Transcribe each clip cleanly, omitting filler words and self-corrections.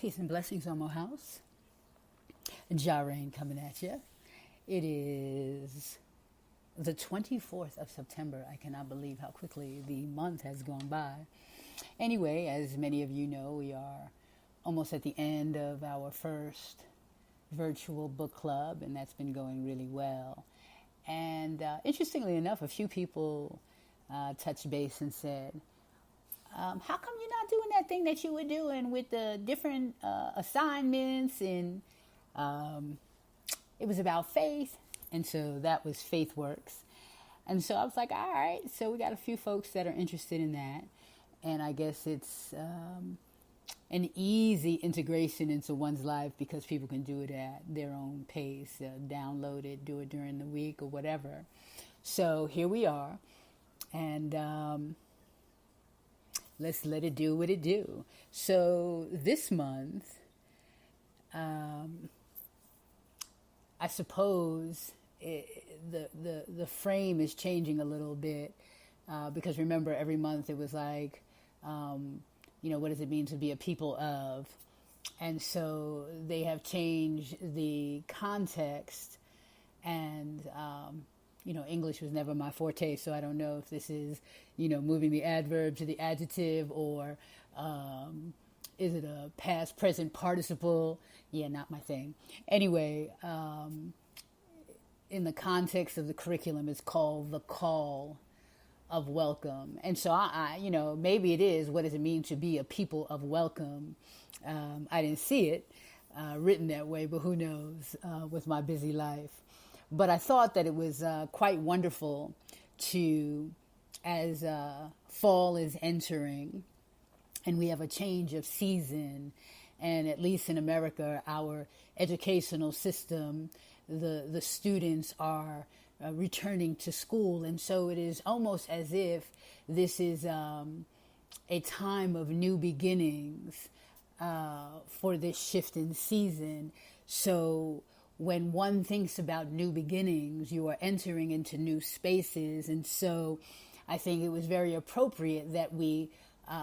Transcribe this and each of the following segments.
Peace and blessings on my house. Jarain coming at you. It is the 24th of September. I cannot believe how quickly the month has gone by. Anyway, as many of you know, we are almost at the end of our first virtual book club, and that's been going really well. And interestingly enough, a few people touched base and said, how come you're not doing that thing that you were doing with the different assignments? And it was about faith. And so that was FaithWorks. And so I was like, all right, so we got a few folks that are interested in that. And I guess it's an easy integration into one's life because people can do it at their own pace, download it, do it during the week or whatever. So here we are. And let's let it do what it do. So this month, I suppose the frame is changing a little bit because remember every month it was like, what does it mean to be a people of? And so they have changed the context and, English was never my forte, so I don't know if this is, moving the adverb to the adjective or is it a past, present participle? Yeah, not my thing. Anyway, in the context of the curriculum, it's called the call of welcome. And so I maybe it is, what does it mean to be a people of welcome? I didn't see it written that way, but who knows with my busy life. But I thought that it was quite wonderful to, as fall is entering and we have a change of season, and at least in America, our educational system, the students are returning to school. And so it is almost as if this is a time of new beginnings for this shift in season. So when one thinks about new beginnings, you are entering into new spaces. And so I think it was very appropriate that we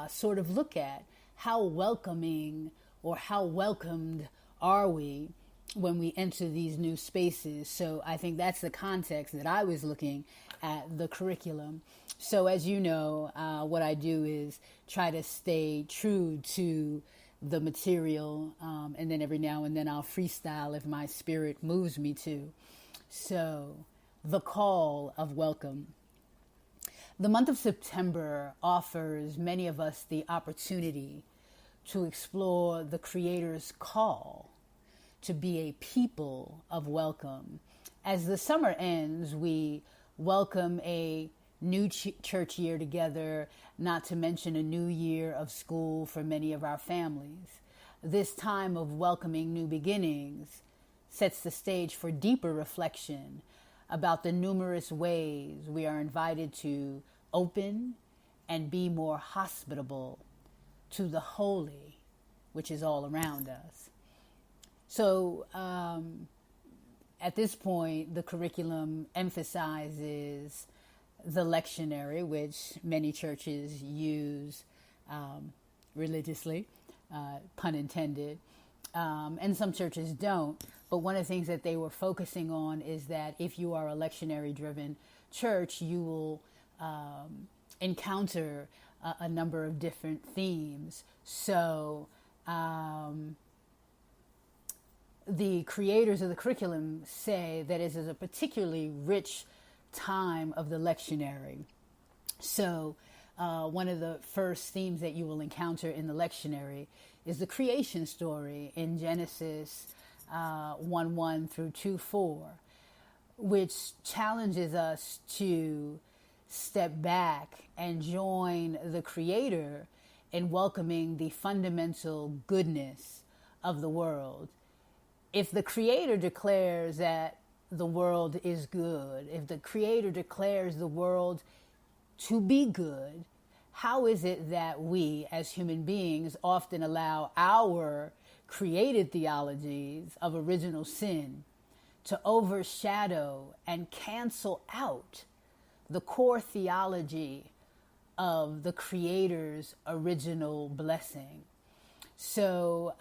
sort of look at how welcoming or how welcomed are we when we enter these new spaces. So I think that's the context that I was looking at the curriculum. So as you know, what I do is try to stay true to the material, and then every now and then I'll freestyle if my spirit moves me to. So, the call of welcome. The month of September offers many of us the opportunity to explore the Creator's call to be a people of welcome. As the summer ends, we welcome a new church year together, not to mention a new year of school for many of our families. This time of welcoming new beginnings sets the stage for deeper reflection about the numerous ways we are invited to open and be more hospitable to the holy, which is all around us. So at this point, the curriculum emphasizes the lectionary, which many churches use religiously, pun intended, and some churches don't. But one of the things that they were focusing on is that if you are a lectionary-driven church, you will encounter a number of different themes. So the creators of the curriculum say that it is a particularly rich time of the lectionary. So one of the first themes that you will encounter in the lectionary is the creation story in Genesis 1:1 through 2:4, which challenges us to step back and join the Creator in welcoming the fundamental goodness of the world. If the Creator declares that the world is good, if the Creator declares the world to be good, how is it that we as human beings often allow our created theologies of original sin to overshadow and cancel out the core theology of the Creator's original blessing? So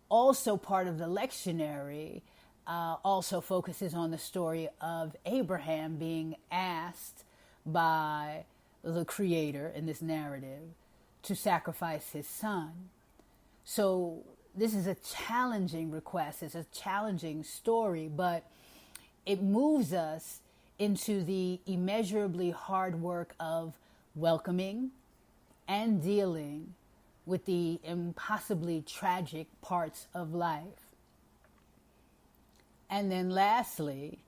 also part of the lectionary also focuses on the story of Abraham being asked by the Creator in this narrative to sacrifice his son. So this is a challenging request. It's a challenging story, but it moves us into the immeasurably hard work of welcoming and dealing with the impossibly tragic parts of life. And then lastly,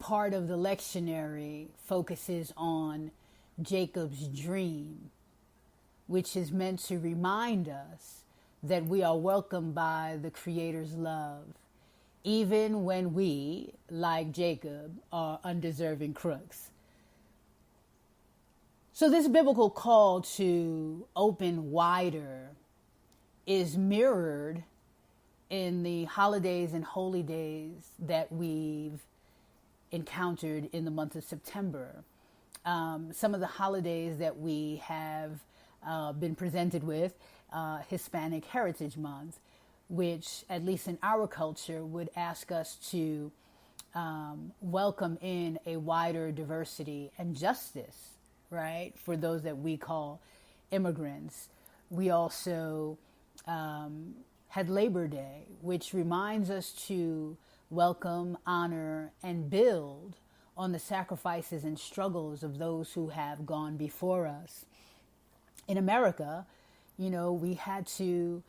part of the lectionary focuses on Jacob's dream, which is meant to remind us that we are welcomed by the Creator's love, even when we, like Jacob, are undeserving crooks. So this biblical call to open wider is mirrored in the holidays and holy days that we've encountered in the month of September. Some of the holidays that we have been presented with, Hispanic Heritage Month, which, at least in our culture, would ask us to welcome in a wider diversity and justice, right, for those that we call immigrants. We also had Labor Day, which reminds us to welcome, honor, and build on the sacrifices and struggles of those who have gone before us. In America, we had to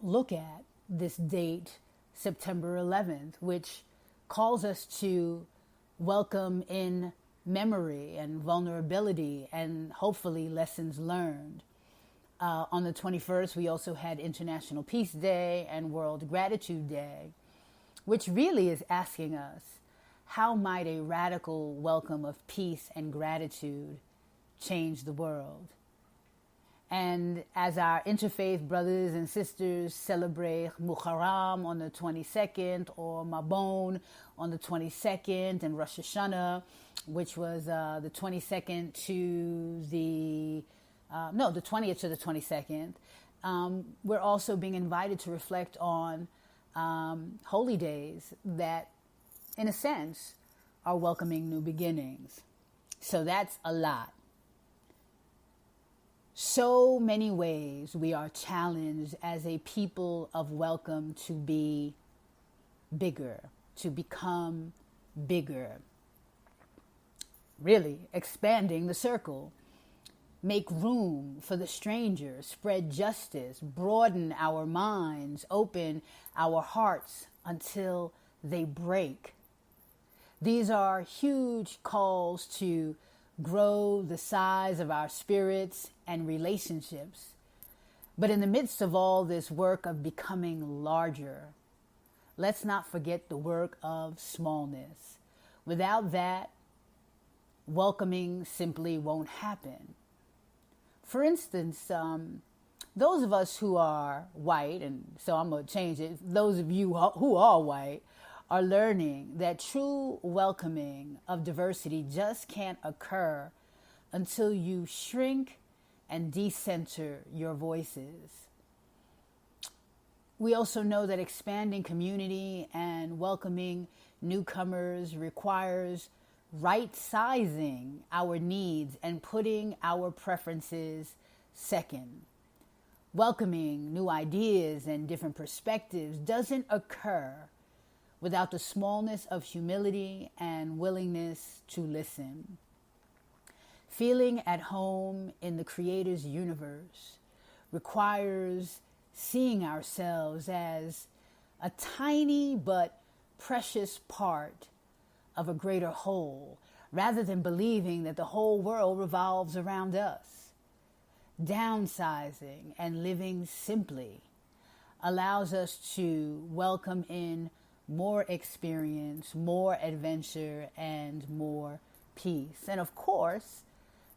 look at this date, September 11th, which calls us to welcome in memory and vulnerability and hopefully lessons learned. On the 21st, we also had International Peace Day and World Gratitude Day, which really is asking us, how might a radical welcome of peace and gratitude change the world? And as our interfaith brothers and sisters celebrate Muharram on the 22nd, or Mabon on the 22nd, and Rosh Hashanah, which was the 22nd to the 20th to the 22nd, we're also being invited to reflect on holy days that, in a sense, are welcoming new beginnings. So that's a lot. So many ways we are challenged as a people of welcome to be bigger, to become bigger. Really expanding the circle. Make room for the stranger, spread justice, broaden our minds, open our hearts until they break. These are huge calls to grow the size of our spirits and relationships. But in the midst of all this work of becoming larger, let's not forget the work of smallness. Without that, welcoming simply won't happen. For instance, those of us who are white, and so I'm going to change it, those of you who are white are learning that true welcoming of diversity just can't occur until you shrink and decenter your voices. We also know that expanding community and welcoming newcomers requires right-sizing our needs and putting our preferences second. Welcoming new ideas and different perspectives doesn't occur without the smallness of humility and willingness to listen. Feeling at home in the Creator's universe requires seeing ourselves as a tiny but precious part of a greater whole, rather than believing that the whole world revolves around us. Downsizing and living simply allows us to welcome in more experience, more adventure, and more peace. And of course,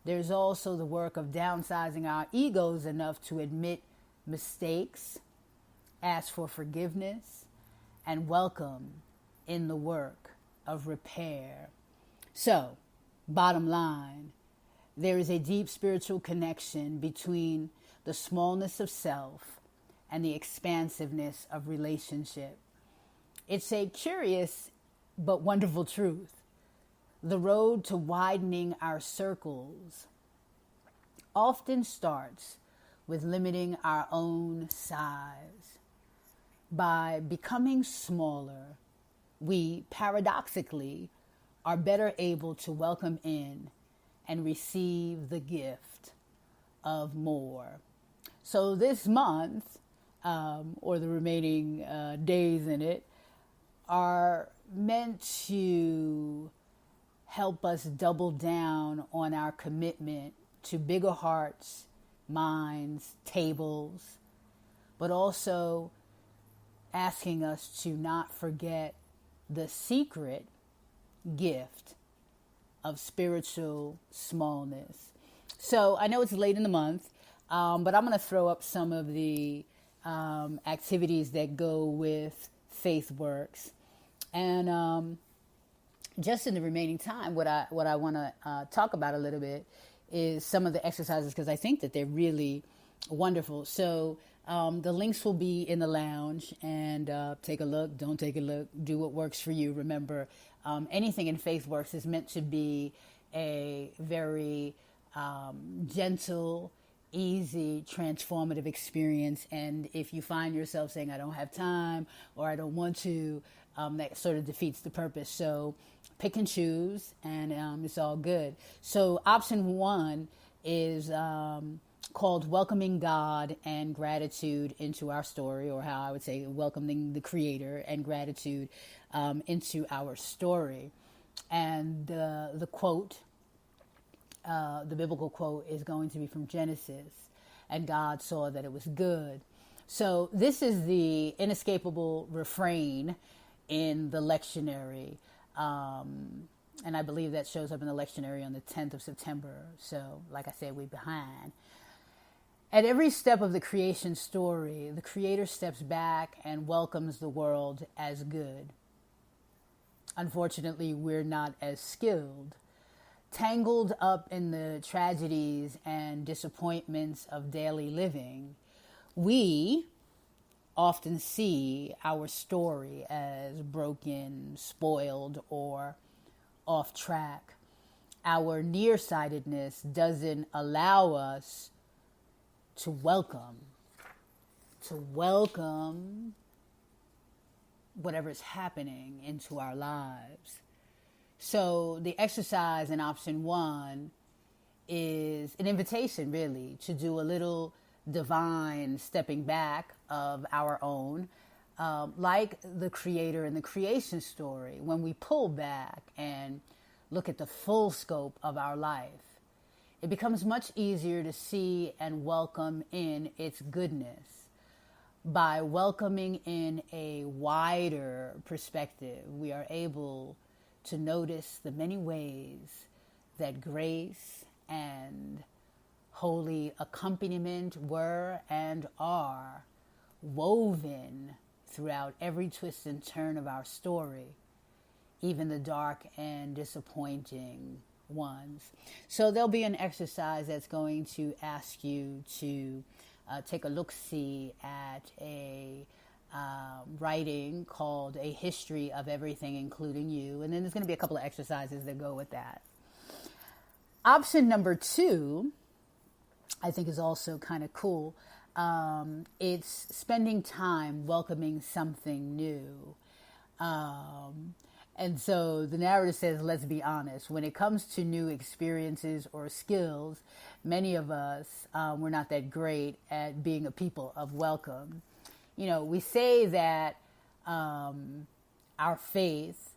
there's also the work of downsizing our egos enough to admit mistakes, ask for forgiveness, and welcome in the work of repair. So, bottom line, There is a deep spiritual connection between the smallness of self and the expansiveness of relationship. It's a curious but wonderful truth. The road to widening our circles often starts with limiting our own size. By becoming smaller, we paradoxically are better able to welcome in and receive the gift of more. So this month, or the remaining days in it, are meant to help us double down on our commitment to bigger hearts, minds, tables, but also asking us to not forget the secret gift of spiritual smallness. So I know it's late in the month, but I'm going to throw up some of the activities that go with FaithWorks. And just in the remaining time, what I want to talk about a little bit is some of the exercises, because I think that they're really wonderful. So the links will be in the lounge, and take a look, don't take a look, do what works for you. Remember, anything in FaithWorks is meant to be a very gentle, easy, transformative experience. And if you find yourself saying, I don't have time or I don't want to, that sort of defeats the purpose. So pick and choose, and it's all good. So option one is called Welcoming God and Gratitude into Our Story, or how I would say welcoming the Creator and gratitude into our story. And the quote, the biblical quote, is going to be from Genesis, and God saw that it was good. So this is the inescapable refrain in the lectionary. And I believe that shows up in the lectionary on the 10th of September. So, like I said, we're behind. At every step of the creation story, the Creator steps back and welcomes the world as good. Unfortunately, we're not as skilled. Tangled up in the tragedies and disappointments of daily living, we often see our story as broken, spoiled, or off track. Our nearsightedness doesn't allow us to welcome whatever's happening into our lives. So the exercise in option one is an invitation, really, to do a little divine stepping back of our own, like the Creator in the creation story. When we pull back and look at the full scope of our life, it becomes much easier to see and welcome in its goodness. By welcoming in a wider perspective, we are able to notice the many ways that grace and holy accompaniment were and are woven throughout every twist and turn of our story, even the dark and disappointing ones. So there'll be an exercise that's going to ask you to take a look-see at a writing called A History of Everything, Including You. And then there's going to be a couple of exercises that go with that. Option number two, I think, is also kind of cool. It's spending time welcoming something new. And so the narrative says, let's be honest, when it comes to new experiences or skills, many of us, we're not that great at being a people of welcome. You know, we say that our faith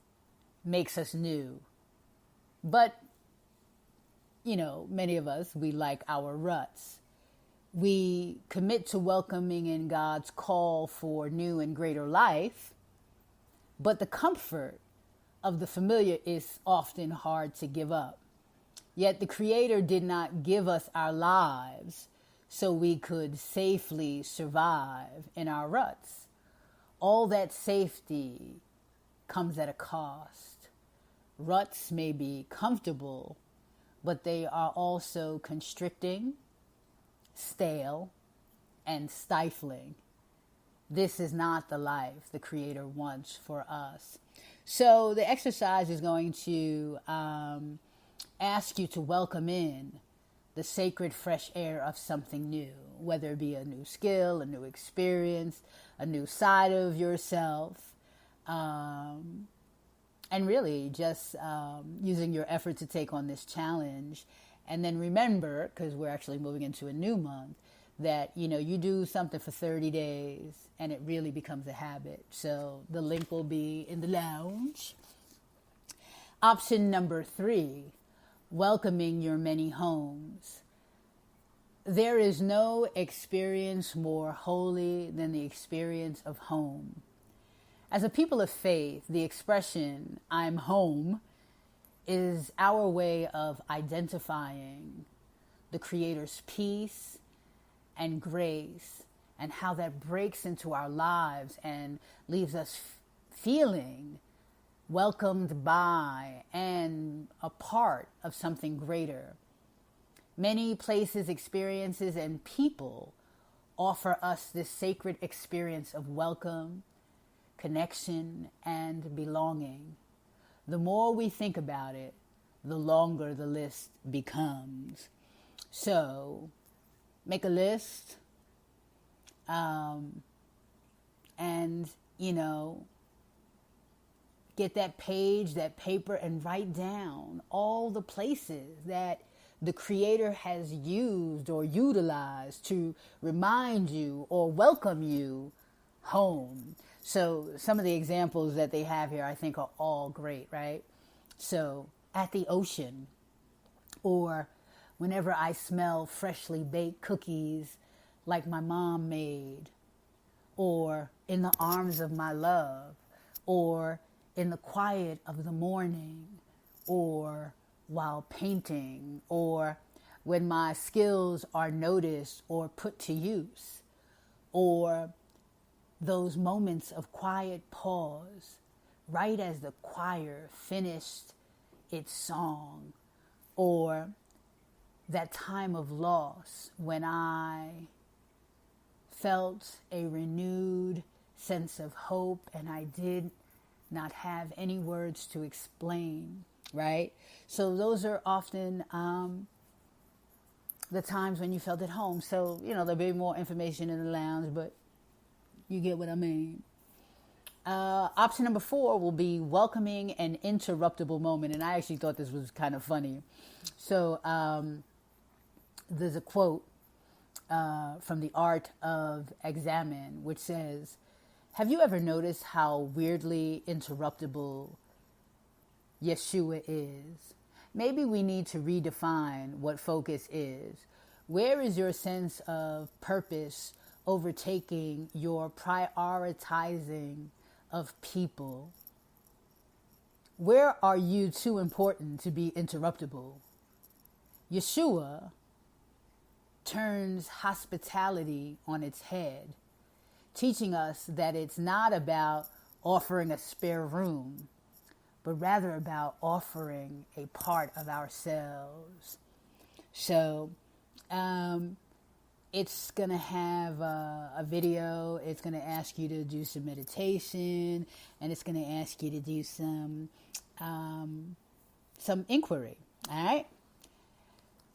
makes us new, but, you know, many of us, we like our ruts. We commit to welcoming in God's call for new and greater life, but the comfort of the familiar is often hard to give up. Yet the Creator did not give us our lives so we could safely survive in our ruts. All that safety comes at a cost. Ruts may be comfortable, but they are also constricting, stale, and stifling. This is not the life the Creator wants for us. So the exercise is going to ask you to welcome in the sacred fresh air of something new, whether it be a new skill, a new experience, a new side of yourself, and really just using your effort to take on this challenge. And then remember, because we're actually moving into a new month, that, you do something for 30 days and it really becomes a habit. So the link will be in the lounge. Option number 3, welcoming your many homes. There is no experience more holy than the experience of home. As a people of faith, the expression, I'm home, is our way of identifying the Creator's peace and grace, and how that breaks into our lives and leaves us feeling welcomed by and a part of something greater. Many places, experiences, and people offer us this sacred experience of welcome, connection, and belonging. The more we think about it, the longer the list becomes. So, make a list, and, get that page, that paper, and write down all the places that the Creator has used or utilized to remind you or welcome you home. So some of the examples that they have here I think are all great, right? So at the ocean, or whenever I smell freshly baked cookies like my mom made, or in the arms of my love, or in the quiet of the morning, or while painting, or when my skills are noticed or put to use, or those moments of quiet pause right as the choir finished its song, or that time of loss when I felt a renewed sense of hope and I did not have any words to explain, right? So those are often the times when you felt at home. So, there'll be more information in the lounge, but you get what I mean. Option number 4 will be welcoming an interruptible moment. And I actually thought this was kind of funny. So there's a quote from The Art of Examine, which says, have you ever noticed how weirdly interruptible Yeshua is? Maybe we need to redefine what focus is. Where is your sense of purpose overtaking your prioritizing of people? Where are you too important to be interruptible? Yeshua turns hospitality on its head, teaching us that it's not about offering a spare room, but rather about offering a part of ourselves. So it's going to have a video. It's going to ask you to do some meditation, and it's going to ask you to do some inquiry. All right.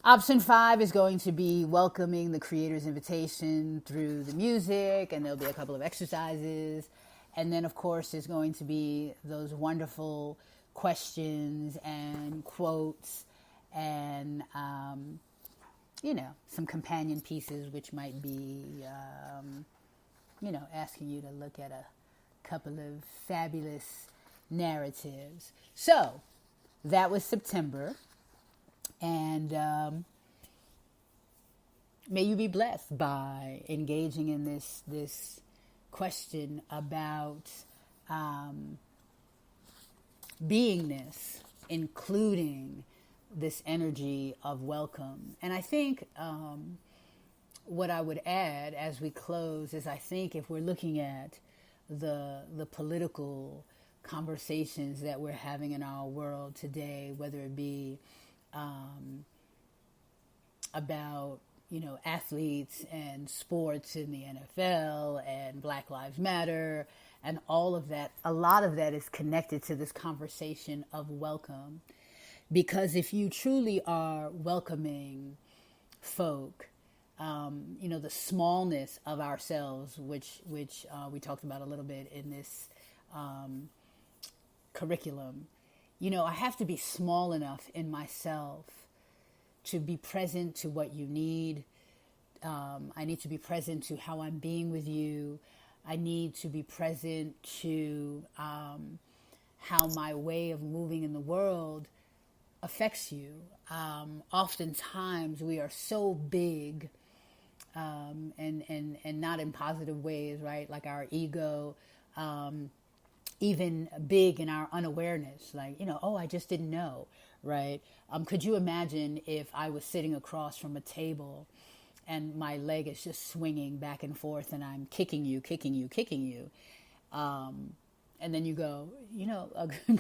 Option 5 is going to be welcoming the Creator's invitation through the music, and there'll be a couple of exercises. And then, of course, there's going to be those wonderful questions and quotes and, some companion pieces, which might be, asking you to look at a couple of fabulous narratives. So that was September. And may you be blessed by engaging in this question about beingness, including this energy of welcome. And I think what I would add as we close is I think if we're looking at the political conversations that we're having in our world today, whether it be about, athletes and sports in the NFL and Black Lives Matter and all of that. A lot of that is connected to this conversation of welcome. Because if you truly are welcoming folk, the smallness of ourselves, which we talked about a little bit in this curriculum, I have to be small enough in myself to be present to what you need. I need to be present to how I'm being with you. I need to be present to how my way of moving in the world affects you. Oftentimes we are so big and not in positive ways, right? Like our ego, even big in our unawareness, like, oh, I just didn't know, right? Could you imagine if I was sitting across from a table and my leg is just swinging back and forth and I'm kicking you, and then you go,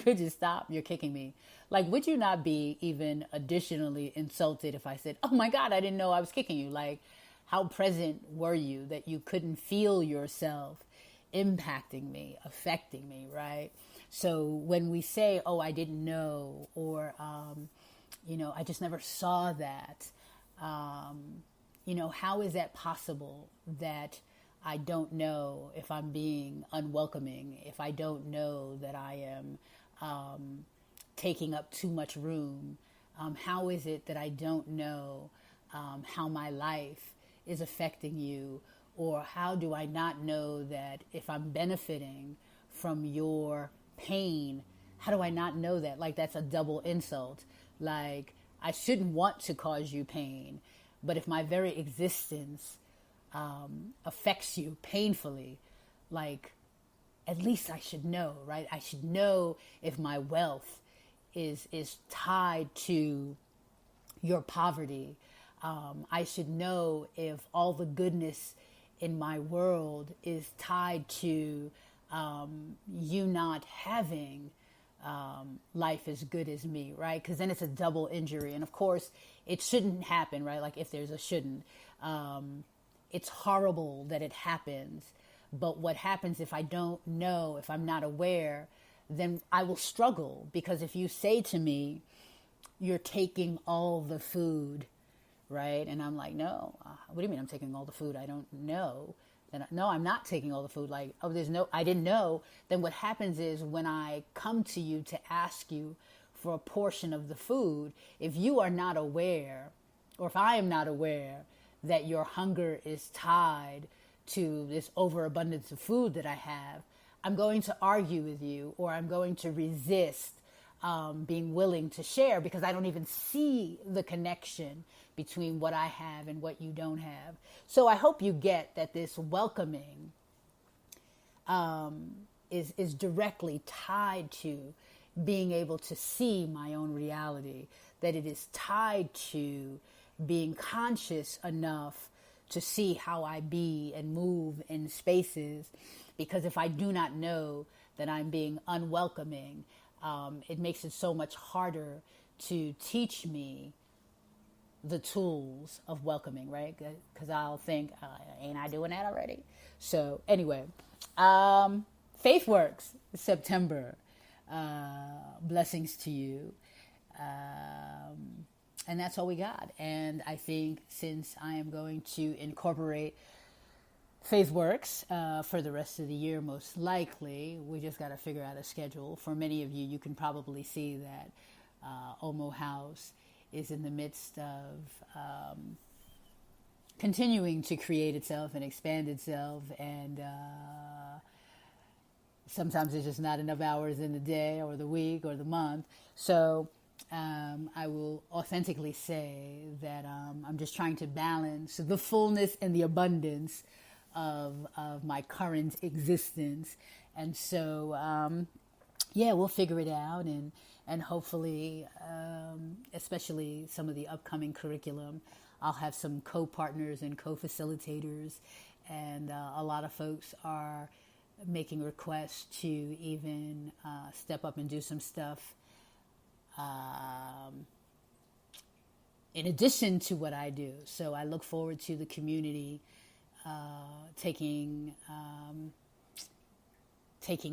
could you stop? You're kicking me. Like, would you not be even additionally insulted if I said, oh my God, I didn't know I was kicking you? Like, how present were you that you couldn't feel yourself impacting me, affecting me, right? So when we say, oh, I didn't know, or, I just never saw that, how is that possible that I don't know if I'm being unwelcoming, if I don't know that I am taking up too much room? How is it that I don't know how my life is affecting you? Or how do I not know that if I'm benefiting from your pain, how do I not know that? Like, that's a double insult. Like, I shouldn't want to cause you pain, but if my very existence affects you painfully, like, at least I should know, right? I should know if my wealth is tied to your poverty. I should know if all the goodness in my world is tied to you not having life as good as me, right? Because then it's a double injury. And of course, it shouldn't happen, right? Like, if there's a shouldn't. It's horrible that it happens. But what happens if I don't know, if I'm not aware, then I will struggle. Because if you say to me, you're taking all the food, right? And I'm like, no, what do you mean I'm taking all the food? I don't know. Then no, I'm not taking all the food. Like, oh, I didn't know. Then what happens is when I come to you to ask you for a portion of the food, if you are not aware, or if I am not aware that your hunger is tied to this overabundance of food that I have, I'm going to argue with you, or I'm going to resist being willing to share, because I don't even see the connection between what I have and what you don't have. So I hope you get that this welcoming is directly tied to being able to see my own reality, that it is tied to being conscious enough to see how I be and move in spaces. Because if I do not know that I'm being unwelcoming, it makes it so much harder to teach me the tools of welcoming, right? Because I'll think, ain't I doing that already? So anyway, FaithWorks, September. Blessings to you. And that's all we got. And I think since I am going to incorporate FaithWorks for the rest of the year, most likely, we just got to figure out a schedule. For many of you, you can probably see that Omo House is in the midst of continuing to create itself and expand itself, and sometimes there's just not enough hours in the day or the week or the month. So I will authentically say that I'm just trying to balance the fullness and the abundance of my current existence. And so, we'll figure it out, and hopefully, especially some of the upcoming curriculum, I'll have some co-partners and co-facilitators, and a lot of folks are making requests to even step up and do some stuff in addition to what I do. So I look forward to the community taking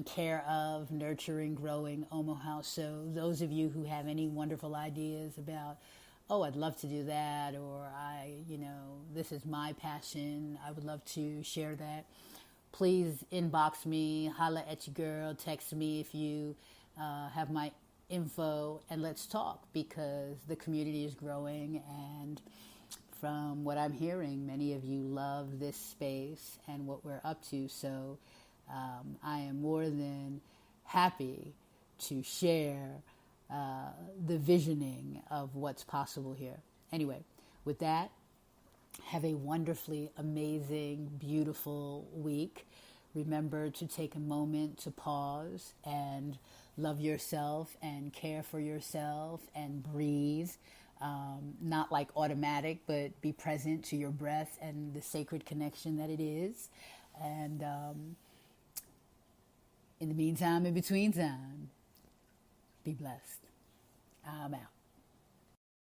care of, nurturing, growing Omo House. So those of you who have any wonderful ideas about, oh, I'd love to do that, or this is my passion, I would love to share that. Please inbox me, holla at your girl, text me if you have my info, and let's talk, because the community is growing, and from what I'm hearing, many of you love this space and what we're up to. So I am more than happy to share the visioning of what's possible here. Anyway, with that, have a wonderfully amazing, beautiful week. Remember to take a moment to pause and love yourself and care for yourself and breathe. Not like automatic, but be present to your breath and the sacred connection that it is. And in the meantime, in between time, be blessed. I'm out.